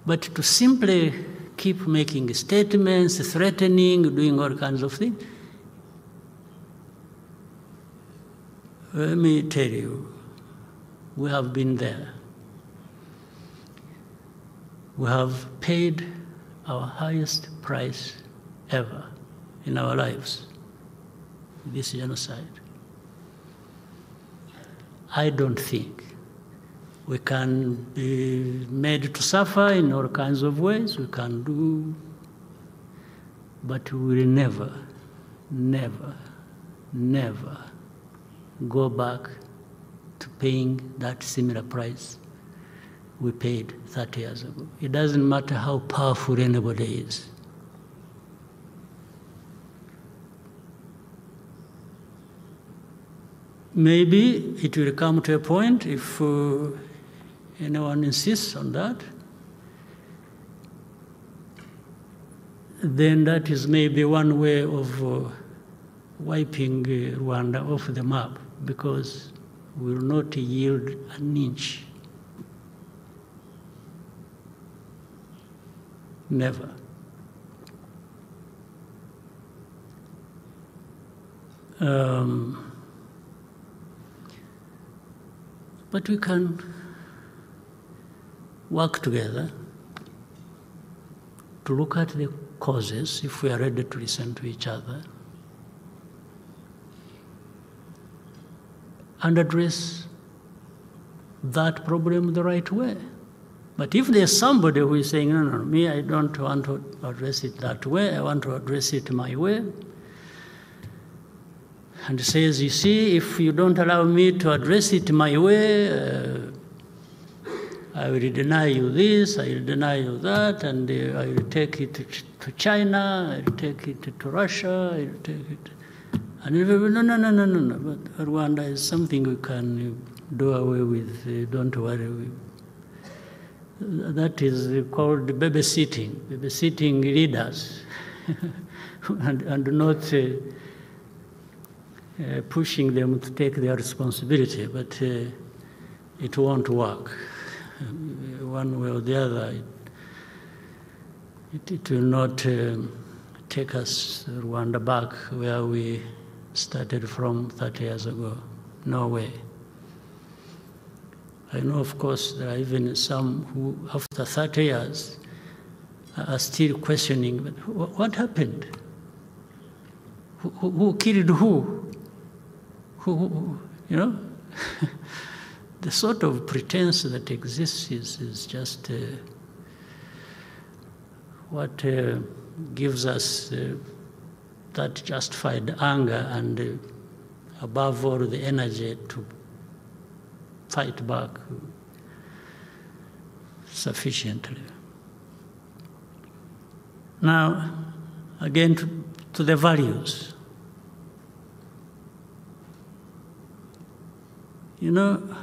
But to simply keep making statements, threatening, doing all kinds of things, let me tell you, we have been there. We have paid our highest price ever in our lives, this genocide. I don't think we can be made to suffer in all kinds of ways. We can do, but we will never, never, never go back to paying that similar price we paid 30 years ago. It doesn't matter how powerful anybody is. Maybe it will come to a point, if anyone insists on that, then that is maybe one way of wiping Rwanda off the map, because we will not yield an inch. Never. But we can work together to look at the causes, if we are ready to listen to each other, and address that problem the right way. But if there's somebody who is saying, no, no, me, I don't want to address it that way, I want to address it my way, and says, you see, if you don't allow me to address it my way, I will deny you this, I will deny you that, and I will take it to China, I will take it to Russia, I will take it. And no. But Rwanda is something we can do away with, don't worry. That is called babysitting leaders, and not pushing them to take their responsibility, but it won't work. One way or the other, it will not take us, Rwanda, back where we started from 30 years ago. No way. I know, of course, there are even some who, after 30 years, are still questioning, but what happened? Who killed who? Who, you know? The sort of pretense that exists is just what gives us that justified anger and, above all, the energy to fight back sufficiently. Now, again, to the values. You know,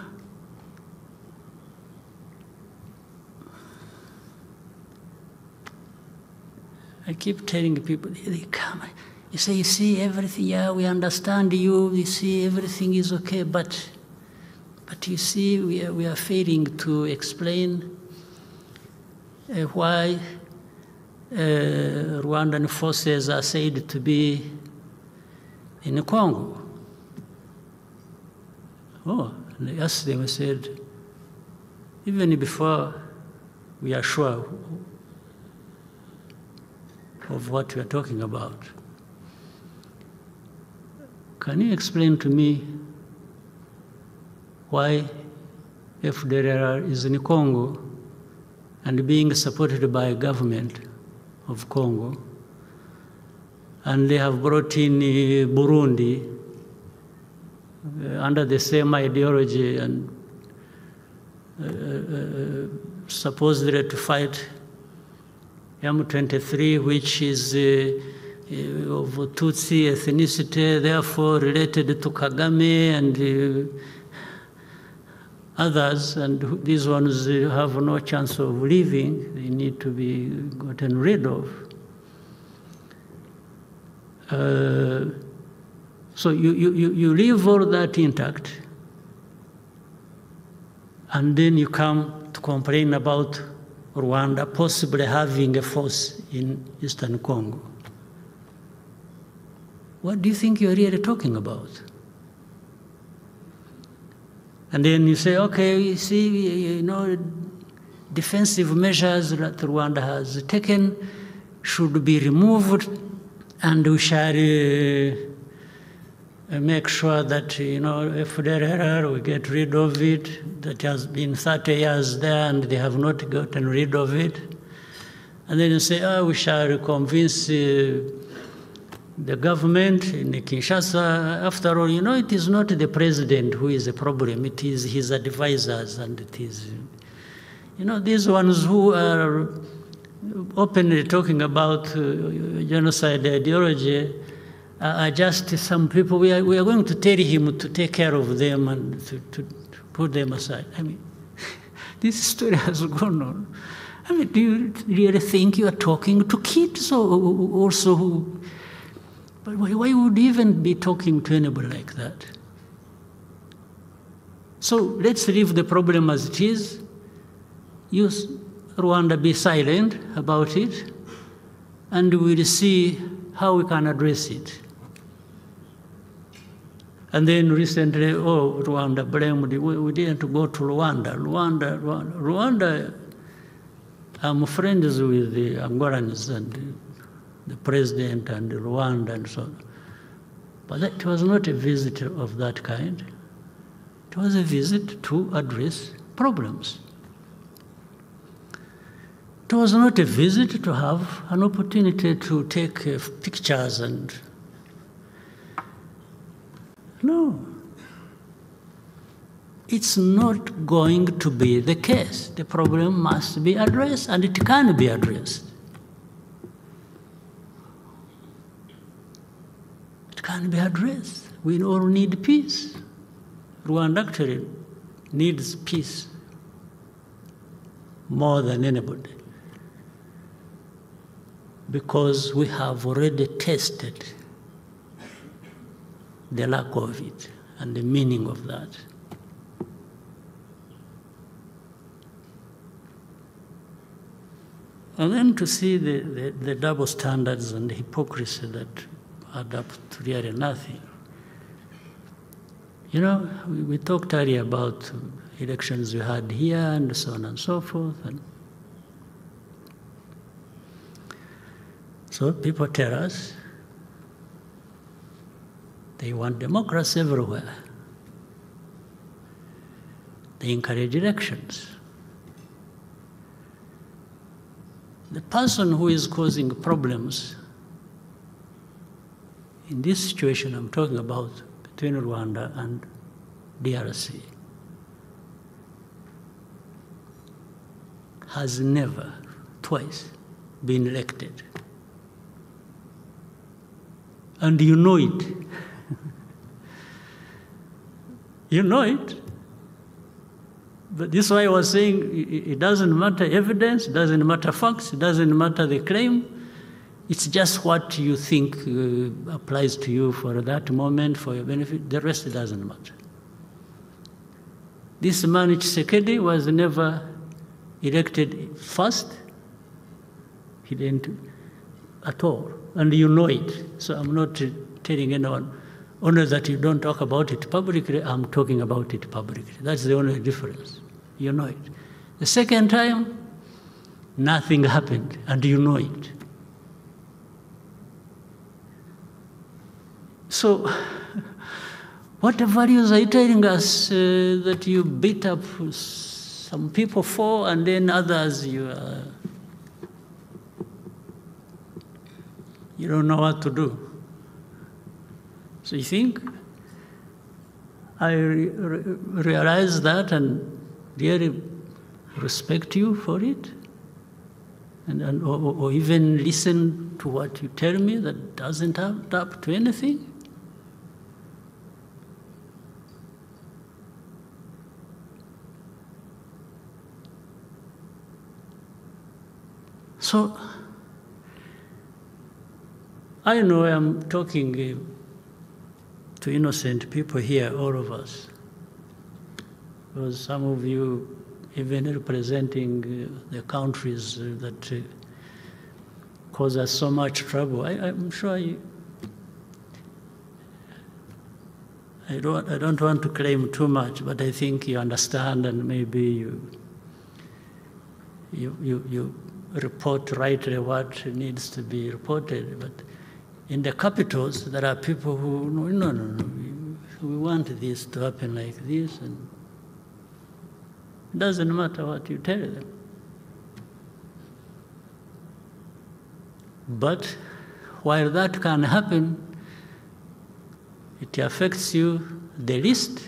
I keep telling people, they come, you say, you see everything, yeah, we understand you, we see everything is okay, but you see, we are failing to explain why Rwandan forces are said to be in Congo. Oh, I asked them, I said, even before we are sure of what we are talking about, can you explain to me why FDLR is in Congo and being supported by government of Congo, and they have brought in Burundi under the same ideology and supposedly to fight M23, which is of Tutsi ethnicity, therefore related to Kagame and others, and these ones have no chance of living. They need to be gotten rid of. So you leave all that intact, and then you come to complain about Rwanda possibly having a force in Eastern Congo. What do you think you're really talking about? And then you say, okay, you see, defensive measures that Rwanda has taken should be removed, and we shall make sure that, FDLR, we get rid of it. That has been 30 years there and they have not gotten rid of it. And then you say, we shall convince the government in Kinshasa. After all, it is not the president who is the problem. It is his advisors, and it is, these ones who are openly talking about genocide ideology are just some people. We are going to tell him to take care of them and to put them aside. I mean, this story has gone on. I mean, do you really think you are talking to kids also who... But why would you even be talking to anybody like that? So let's leave the problem as it is. Use Rwanda, be silent about it, and we'll see how we can address it. And then recently, Rwanda blamed, we didn't go to Rwanda. Rwanda, I'm friends with the Angolans and the president and Rwanda and so on. But it was not a visit of that kind. It was a visit to address problems. It was not a visit to have an opportunity to take pictures and... No. It's not going to be the case. The problem must be addressed, and it can be addressed. It can be addressed. We all need peace. Rwanda actually needs peace more than anybody, because we have already tested the lack of it and the meaning of that. And then to see the double standards and the hypocrisy that add up to really nothing. We talked earlier about elections we had here and so on and so forth. And so people tell us they want democracy everywhere. They encourage elections. The person who is causing problems in this situation I'm talking about between Rwanda and DRC has never, twice, been elected. And you know it. You know it. But this is why I was saying it doesn't matter evidence, it doesn't matter facts, it doesn't matter the claim. It's just what you think applies to you for that moment, for your benefit. The rest doesn't matter. This man, Tshisekedi, was never elected first. He didn't at all. And you know it. So I'm not telling anyone, only that you don't talk about it publicly, I'm talking about it publicly. That's the only difference. You know it. The second time, nothing happened, and you know it. So, what values are you telling us that you beat up some people for, and then others you don't know what to do? So you think I realize that and really respect you for it, or even listen to what you tell me that doesn't add up to anything? So, I know I'm talking to innocent people here, all of us. Because some of you even representing the countries that cause us so much trouble. I'm sure I don't want to claim too much, but I think you understand, and maybe you report rightly what needs to be reported. But in the capitals, there are people who no, we want this to happen like this, and it doesn't matter what you tell them. But while that can happen, it affects you the least.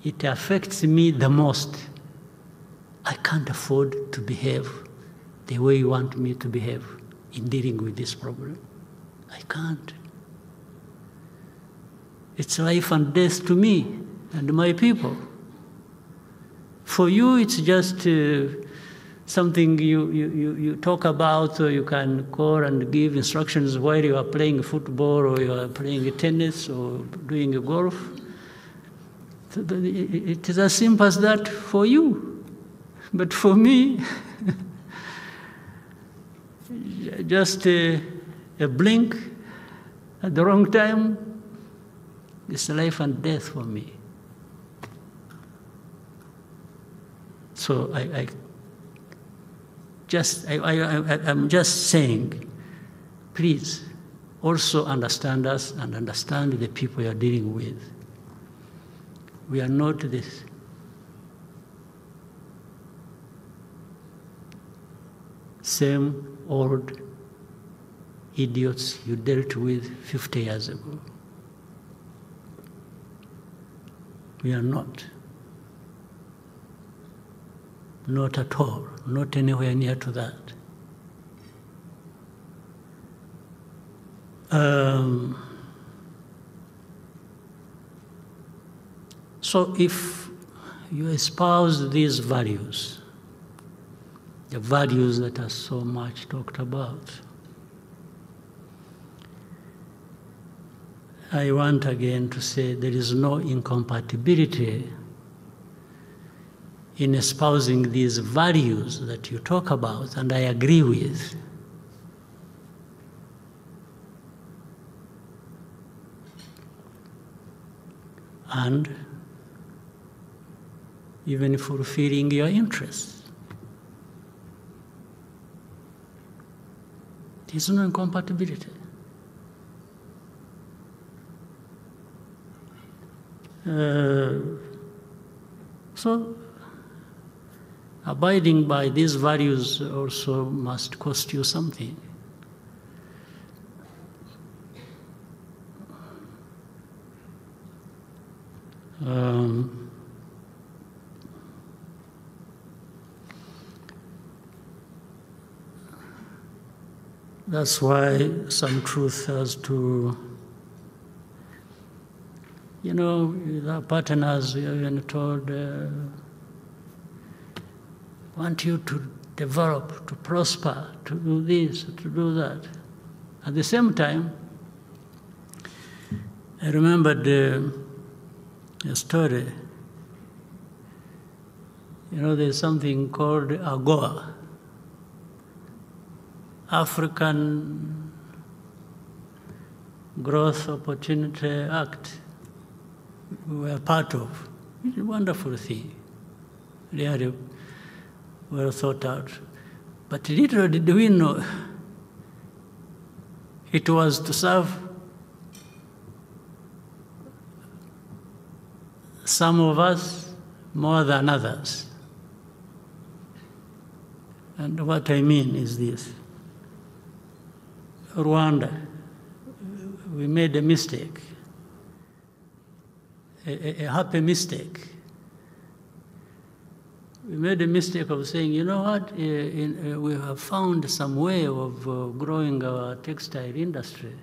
It affects me the most. I can't afford to behave the way you want me to behave in dealing with this problem. I can't. It's life and death to me and my people. For you, it's just something you talk about, or you can call and give instructions while you are playing football, or you are playing tennis, or doing golf. It is as simple as that for you. But for me, just a blink at the wrong time, it's life and death for me. So I'm just saying, please also understand us and understand the people you are dealing with. We are not this. Same old idiots you dealt with 50 years ago. We are not. Not at all, not anywhere near to that. So if you espouse these values, the values that are so much talked about, I want again to say there is no incompatibility in espousing these values that you talk about, and I agree with. And even fulfilling your interests. There is no incompatibility. So, abiding by these values also must cost you something. That's why some truth has to, our partners, we are even told, want you to develop, to prosper, to do this, to do that. At the same time, I remembered a story. There's something called AGOA, African Growth Opportunity Act. We were part of. It's a wonderful thing, really well thought out. But little did we know it was to serve some of us more than others. And what I mean is this. Rwanda, we made a mistake, a happy mistake. We made a mistake of saying, you know what, we have found some way of growing our textile industry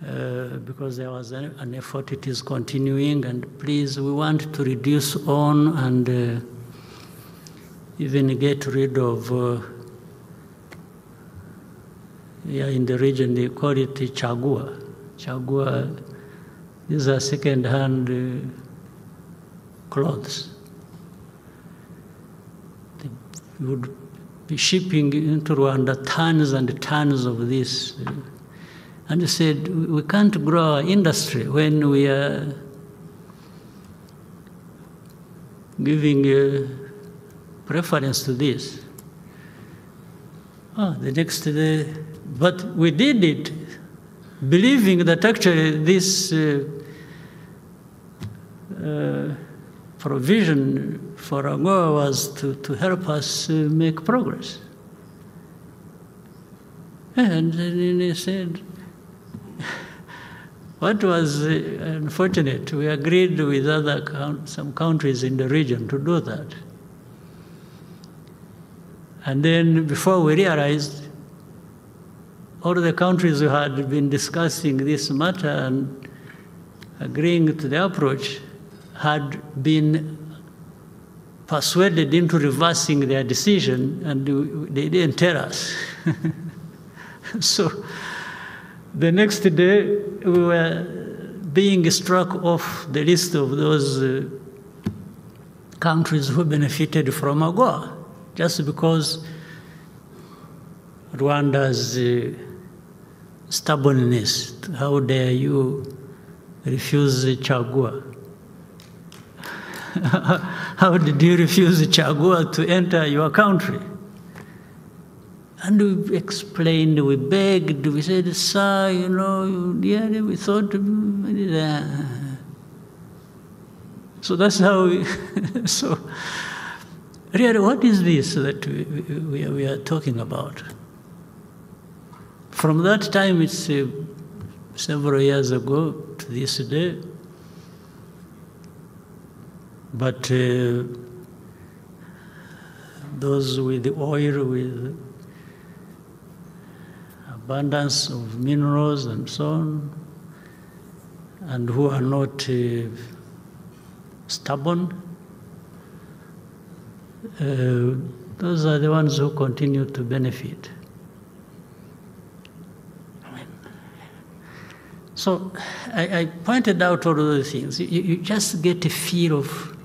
because there was an effort, it is continuing, and please, we want to reduce on and even get rid of in the region, they call it chagua. Chagua, these are second-hand clothes. They would be shipping into Rwanda tons and tons of this. And they said, we can't grow our industry when we are giving preference to this. The next day, but we did it, believing that actually this provision for AGOA was to help us make progress. And then he said, what was unfortunate, we agreed with some countries in the region to do that. And then before we realized, all the countries who had been discussing this matter and agreeing to the approach had been persuaded into reversing their decision, and they didn't tell us. So the next day, we were being struck off the list of those countries who benefited from AGOA, just because Rwanda's stubbornness. How dare you refuse Chagua? How did you refuse Chagua to enter your country? And we explained, we begged, we said, sir, you know, yeah, we thought, so that's how we, so really, what is this that we are talking about? From that time, it's several years ago to this day, but those with the oil, with abundance of minerals and so on, and who are not stubborn, those are the ones who continue to benefit. So I pointed out all of those things. You just get a feel of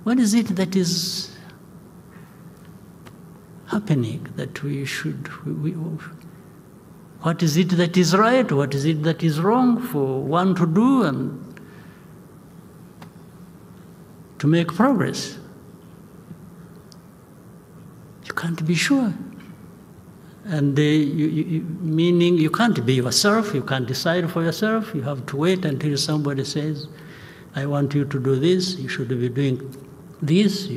what is it that is happening, that we should, what is it that is right, what is it that is wrong for one to do and to make progress. You can't be sure. And meaning you can't be yourself, you can't decide for yourself, you have to wait until somebody says, I want you to do this, you should be doing this,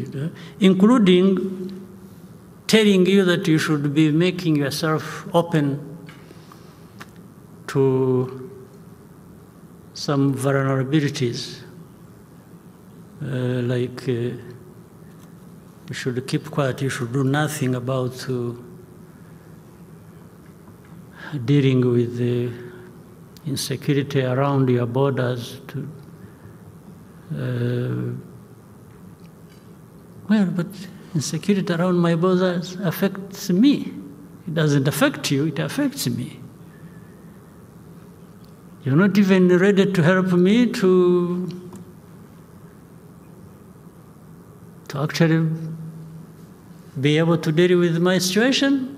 including telling you that you should be making yourself open to some vulnerabilities, like you should keep quiet, you should do nothing about dealing with the insecurity around your borders. Well, but insecurity around my borders affects me. It doesn't affect you, it affects me. You're not even ready to help me to actually be able to deal with my situation.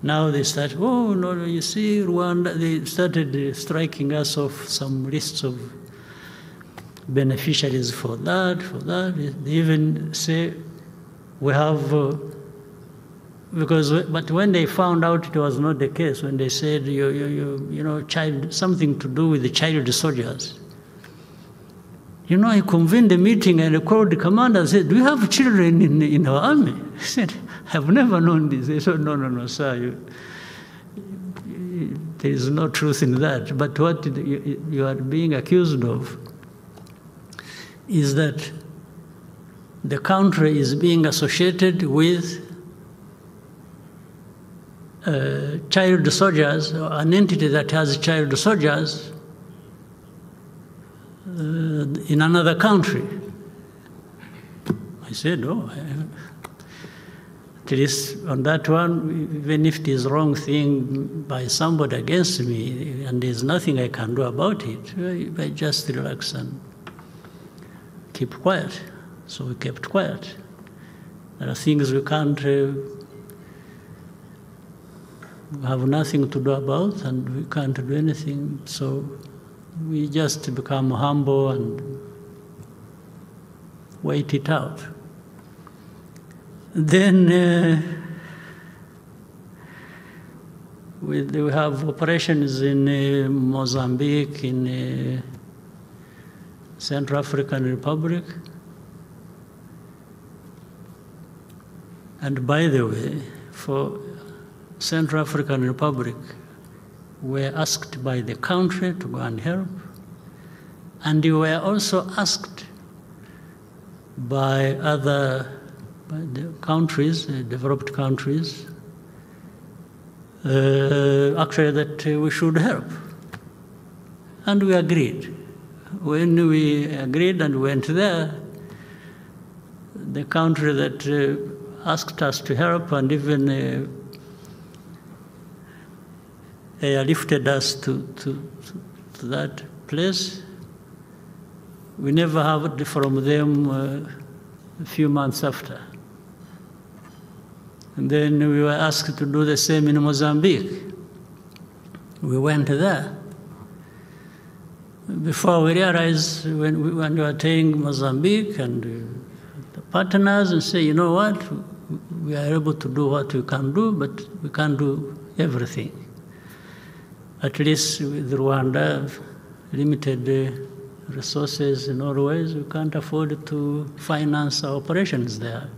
Now they start, oh, no, you see, Rwanda, they started striking us off some lists of beneficiaries for that. They even say, we have, but when they found out it was not the case, when they said, you know, something to do with the child soldiers. You know, I convened a meeting and I called the commander and said, do you have children in our army? He said, I've never known this. They said, no, sir, there is no truth in that. But what you are being accused of is that the country is being associated with child soldiers, or an entity that has child soldiers in another country. I said, oh, at least on that one, even if it is a wrong thing by somebody against me, and there's nothing I can do about it, I just relax and keep quiet. So we kept quiet. There are things we can't have nothing to do about, and we can't do anything. So we just become humble and wait it out. Then we have operations in Mozambique, in Central African Republic. And by the way, for Central African Republic, we're asked by the country to go and help. And we were also asked by the countries, developed countries, actually that we should help. And we agreed. When we agreed and went there, the country that asked us to help and even lifted us to that place, we never heard from them a few months after. And then we were asked to do the same in Mozambique. We went there. Before we realized, when we were taking Mozambique and the partners and say, you know what, we are able to do what we can do, but we can't do everything. At least with Rwanda, limited resources in all ways, we can't afford to finance our operations there.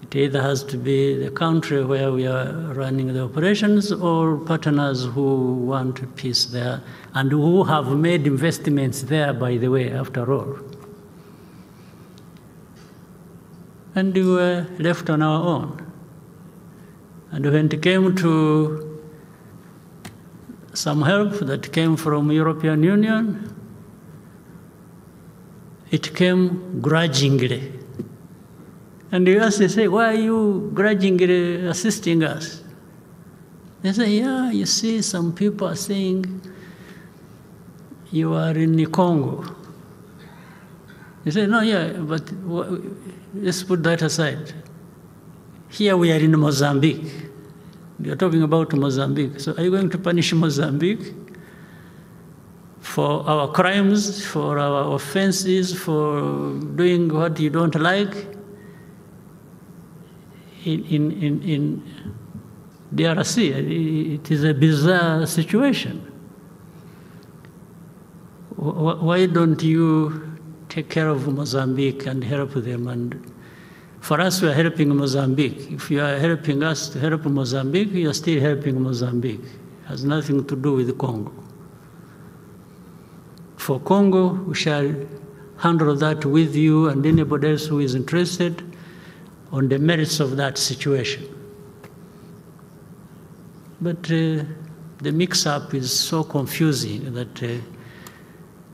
It either has to be the country where we are running the operations or partners who want peace there and who have made investments there, by the way, after all. And we were left on our own. And when it came to some help that came from European Union, it came grudgingly. And you ask, they say, why are you grudgingly assisting us? They say, yeah, you see, some people are saying you are in the Congo. You say, no, yeah, but let's put that aside. Here we are in Mozambique. We are talking about Mozambique. So are you going to punish Mozambique for our crimes, for our offenses, for doing what you don't like in DRC? It is a bizarre situation. Why don't you take care of Mozambique and help them? And for us, we are helping Mozambique. If you are helping us to help Mozambique, you are still helping Mozambique. It has nothing to do with Congo. For Congo, we shall handle that with you and anybody else who is interested on the merits of that situation. But the mix-up is so confusing that,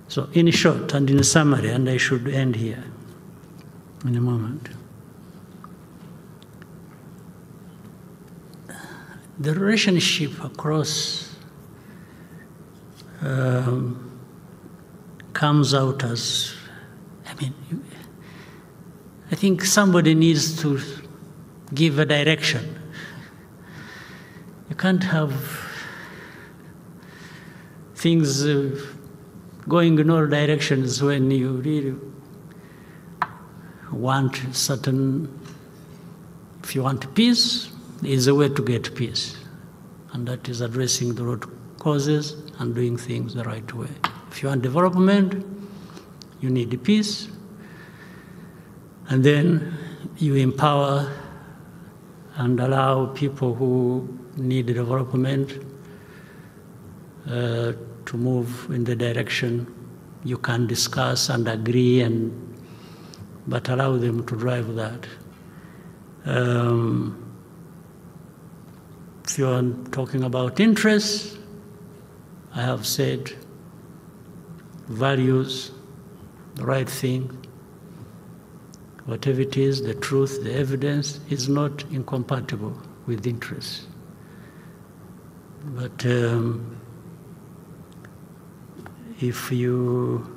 so in short and in summary, and I should end here in a moment. The relationship across comes out as, I think somebody needs to give a direction. You can't have things going in all directions when you really want certain, if you want peace, there is a way to get peace. And that is addressing the root causes and doing things the right way. If you want development, you need peace. And then you empower and allow people who need development to move in the direction you can discuss and agree, but allow them to drive that. If you're talking about interests, I have said values, the right thing, whatever it is, the truth, the evidence is not incompatible with interests. But if you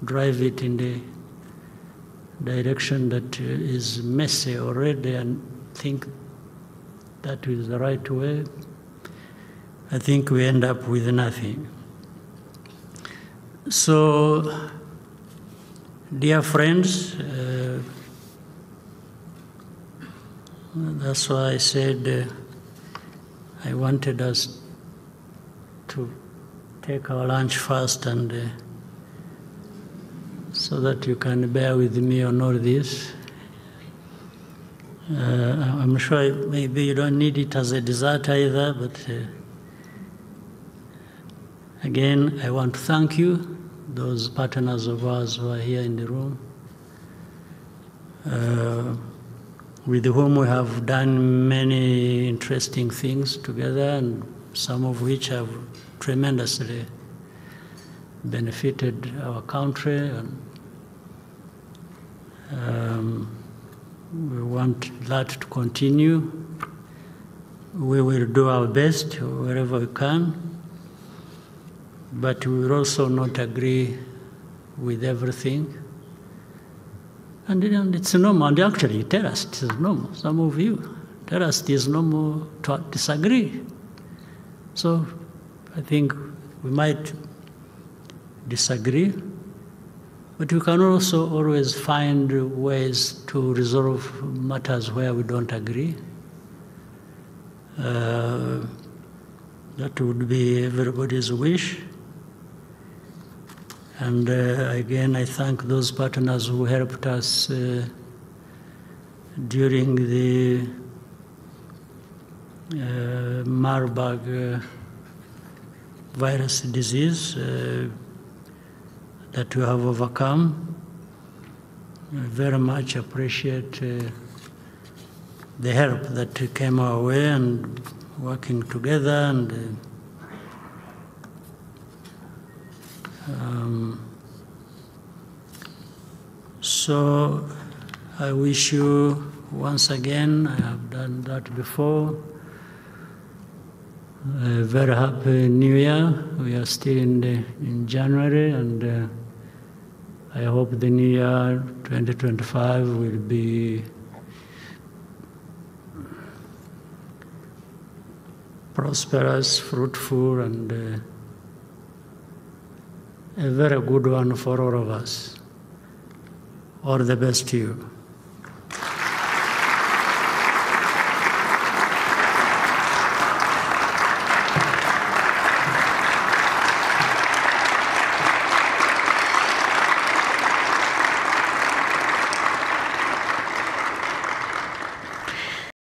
drive it in the direction that is messy already and think that is the right way, I think we end up with nothing. So, dear friends, that's why I said I wanted us to take our lunch first, and so that you can bear with me on all this. I'm sure maybe you don't need it as a dessert either, but again, I want to thank you, those partners of ours who are here in the room, with whom we have done many interesting things together, and some of which have tremendously benefited our country. And we want that to continue. We will do our best wherever we can, but we will also not agree with everything. And it's normal. And actually, tell us it is normal. Some of you tell us it is normal to disagree. So I think we might disagree, but we can also always find ways to resolve matters where we don't agree. That would be everybody's wish. And again, I thank those partners who helped us during the Marburg virus disease that we have overcome. I very much appreciate the help that came our way, and working together, and so I wish you once again, I have done that before, a very happy New Year. We are still in January, and I hope the New Year 2025 will be prosperous, fruitful, and a very good one for all of us. All the best to you.